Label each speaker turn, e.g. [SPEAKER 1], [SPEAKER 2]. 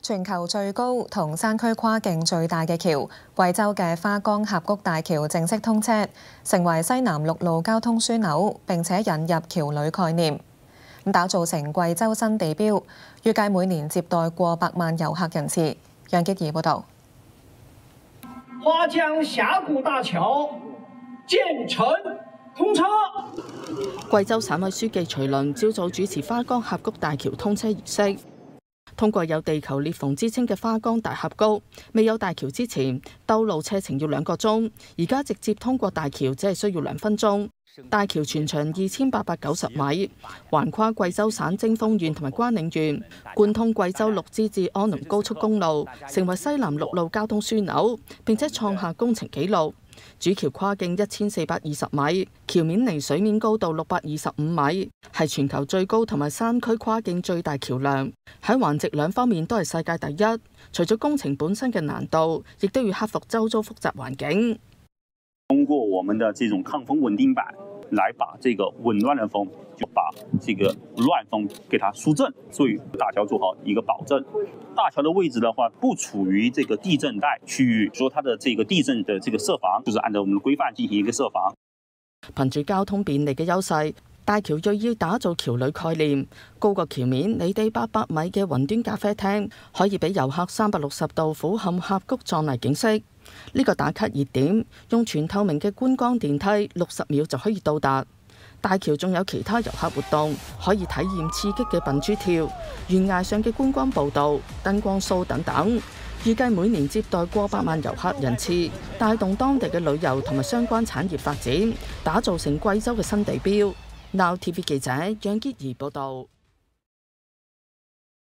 [SPEAKER 1] 全球最高同山區跨境最大嘅橋——貴州嘅花崗峽谷大橋正式通車，成為西南陸路交通樞紐，並且引入橋旅概念，打造成貴州新地標，預計每年接待過百萬遊客人次。楊潔儀報導。
[SPEAKER 2] 花崗峽谷大橋建成通車。
[SPEAKER 3] 貴州省委書記徐麟朝早主持花崗峽谷大橋通車儀式。通過有地球裂縫之稱嘅花崗大峽谷，未有大橋之前，兜路車程要2個鐘，而家直接通過大橋只係需要2分鐘。大橋全長2890米，橫跨貴州省貞豐縣同埋關嶺縣，貫通貴州陸支至安倫高速公路，成為西南陸路交通樞紐，並且創下工程紀錄。主橋跨徑1420米，橋面離水面高度625米，係全球最高同埋山區跨境最大橋梁。喺橫直兩方面都係世界第一。除咗工程本身嘅難度，亦都要克服周遭複雜環境。
[SPEAKER 4] 通過我們的這種抗風穩定板，來把這個紊亂的風，就把這個亂風給它疏正，所以大橋做好一個保證。大橋的位置的話，不處於這個地震帶區域，所以它的這個地震的這個設防，就是按照我們的規範進行一個設防。
[SPEAKER 3] 憑住交通便利嘅優勢，大橋又要打造橋旅概念，高過橋面離地800米嘅雲端咖啡廳，可以俾遊客360度俯瞰峽谷壯麗景色。呢個打卡熱點，用全透明嘅觀光電梯，60秒就可以到達。大橋仲有其他遊客活動，可以體驗刺激嘅笨豬跳、懸崖上嘅觀光步道、燈光 show 等等。預計每年接待過百萬遊客人次，帶動當地嘅旅遊同埋相關產業發展，打造成貴州嘅新地標。Now TV 記者楊潔儀報導。